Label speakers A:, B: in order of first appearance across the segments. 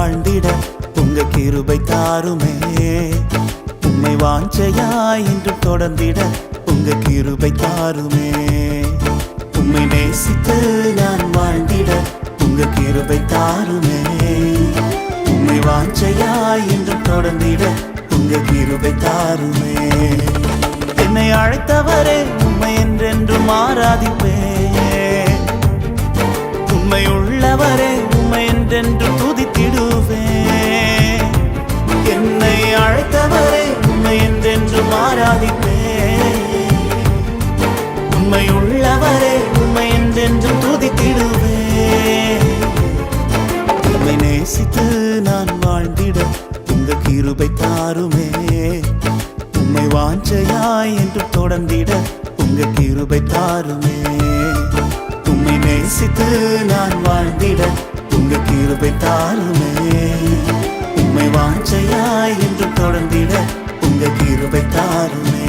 A: வாழ்ந்திட உங்க கிருபை தாருமே. உம்மை வாஞ்சையாய் இன்று தொடர்ந்திட உங்க கிருபை தாருமே. உம்மை நேசித்து நான் வாழ்ந்திட உங்க கிருபை தாருமே. உம்மை வாஞ்சையாய் இன்று தொடர்ந்திட உங்க கிருபை தாருமே. என்னை அழைத்தவரே உம்மை என்றென்றும் ஆராதிப்பேன். உம்மை உள்ளவரே உம்மை என்றென்றும் துதித்திடுவேன். என்னை அழைத்தவரே உம்மை என்றென்றும் ஆராதிப்பேன். உம்மை உள்ளவரே உம்மை என்றென்றும் துதித்திடுவேன். உம்மை நேசித்து நான் வாழ்ந்திட உங்க கிருபை தாருமே. உம்மை வாஞ்சையாய் என்று தொடர்ந்திட உங்க கிருபை தாருமே. உம்மை நேசித்து நான் வாழ்ந்திட உங்க கிருபை தாருமே. உம்மை வாஞ்சையாய் என்று தொடர்ந்திட உங்க கிருபை தாருமே.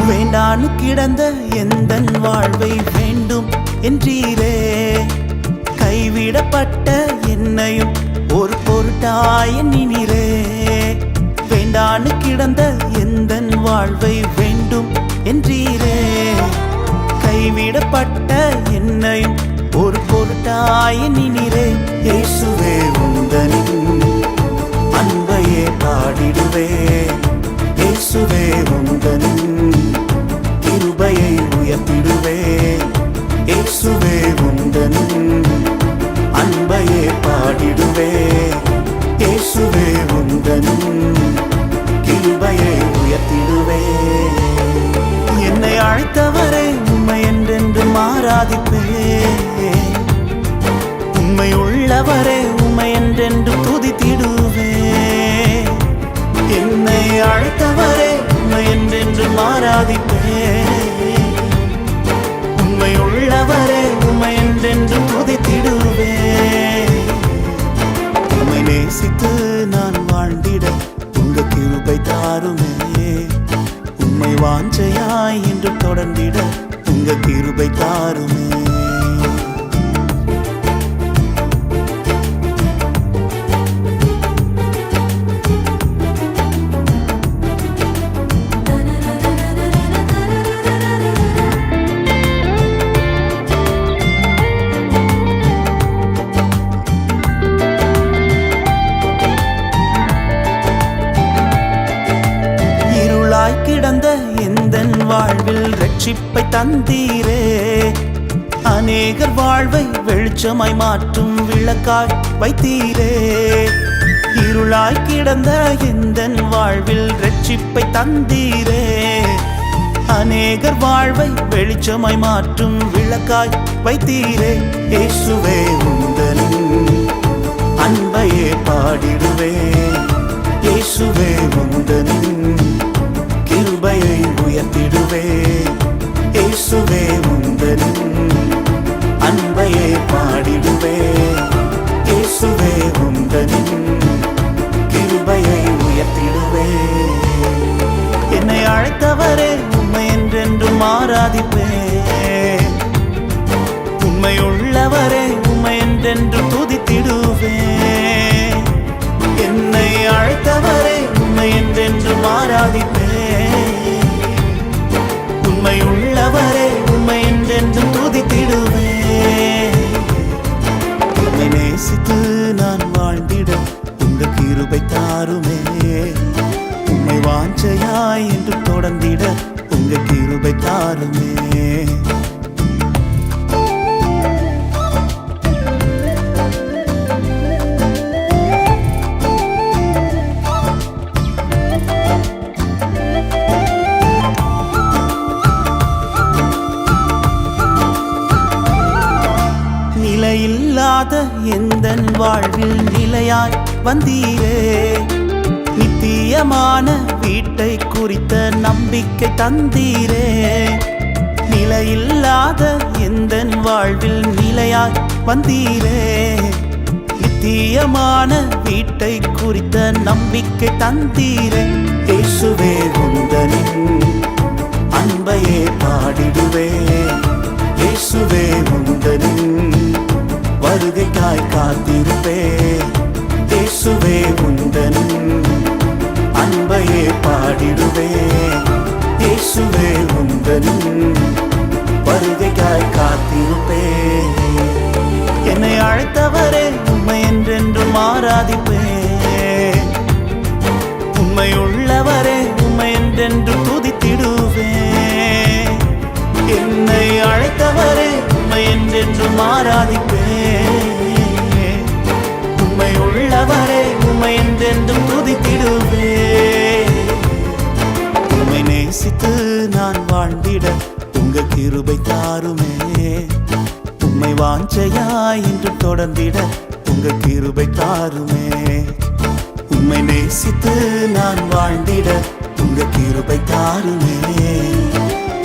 A: வேண்டானு கிடந்த எந்தன் வாழ்வை வேண்டும் என்றீரே. கைவிடப்பட்ட என்னையும் ஒரு பொருட்டாய் எண்ணினீரே. வேண்டானு கிடந்த எந்தன் வாழ்வை வேண்டும் என்றீரே. கைவிடப்பட்ட என்னையும் ஒரு பொருட்டாய் எண்ணினீரே. இயேசுவே உந்தனின் அன்பையே பாடிடுவே. இயேசுவே உந்தனின் கிருபையை உயர்த்திடுவே. இயேசுவே உந்தனின் அன்பையே பாடிடுவே. இயேசுவே உந்தனின் கிருபையை உயர்த்திடுவே. என்னை அழைத்தவரை உம்மை என்றென்றும் ஆராதிப்பேன். உம்மை உள்ளவரே உம்மை என்றென்றும் துதித்திடுவேன். என்னை அழைத்தவரே உம்மை என்றென்றும் ஆராதிப்பேன். உம்மை உள்ளவரே உம்மை என்றென்றும் துதித்திடுவேன். உம்மை நேசித்து நான் வாழ்ந்திட உங்க கிருபை தாருமே. உம்மை வாஞ்சையாய் என்று தொடர்ந்திட உங்க கிருபை தாருமே. கிடந்த எந்தன் வாழ்வில் ரட்சிப்பை தந்தீரே. அநேகர் வாழ்வை வெளிச்சமாய் மாற்றும் விளக்காய் வைத்தீரே. இருளாய் கிடந்த எந்தன் வாழ்வில் ரட்சிப்பை தந்தீரே. அநேகர் வாழ்வை வெளிச்சமாய் மாற்றும் விளக்காய் வைத்தீரே. இயேசுவே உந்தனின் அன்பையே பாடிடுவே. இயேசுவே உந்தனின் கிருபையை உயர்த்திடுவே. இயேசுவே உந்தனின் அன்பையே பாடிடுவே. இயேசுவே உந்தனின் கிருபையை உயர்த்திடுவே. என்னை அழைத்தவரே உம்மை என்றென்றும் ஆராதிப்பேன். உம்மை உள்ளவரே உம்மை என்றென்றும் துதித்திடுவேன். என்னை அழைத்தவரே உம்மை என்றென்றும் ஆராதிப்பேன். உம்மை உள்ளவரே உம்மை என்றென்றும் துதித்திடுவேன். உம்மை நேசித்து நான் வாழ்ந்திட உங்க கிருபை தாருமே. உம்மை வாஞ்சையாய் என்று தொடர்ந்திட உங்க கிருபை தாருமே. நிலையில்லாத எந்தன் வாழ்வில் நிலையாய் வந்தீரே. நித்திய நித்தியமான வீட்டை குறித்த நம்பிக்கை தந்தீரே. நிலையில்லாத எந்தன் வாழ்வில் நிலையாய் வந்தீரே. நித்தியமான வீட்டை குறித்த நம்பிக்கை தந்தீரே. இயேசுவே உந்தனின் அன்பையே பாடிடுவே. இயேசுவே உந்தனின் வருகைக்காய் காத்திருப்பே. இயேசுவே உந்தனின் அன்பையே பாடிடுவே. இயேசுவே உந்தனின் வருகைக்காய் காத்திருப்பே. என்னை அழைத்தவரே உம்மை என்றென்றும் ஆராதிப்பே. உம்மை உள்ளவரே உம்மை என்றென்றும் துதித்திடுவே. என்னை அழைத்தவரே உம்மை என்றென்றும் ஆராதிப்பே. உம்மை உள்ளவரே உம்மை என்றென்றும் துதித்திடுவே. உம்மை நேசித்து நான் வாழ்ந்திட உங்க கிருபை தாருமே. உம்மை வாஞ்சையாய் இன்று தொடர்ந்திட உங்க கிருபை தாருமே. உம்மை நேசித்து நான் வாழ்ந்திட உங்க கிருபை தாருமே.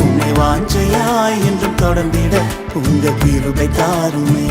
A: உம்மை வாஞ்சையாய் என்றும் தொடர்ந்திட உங்க கிருபை தாருமே.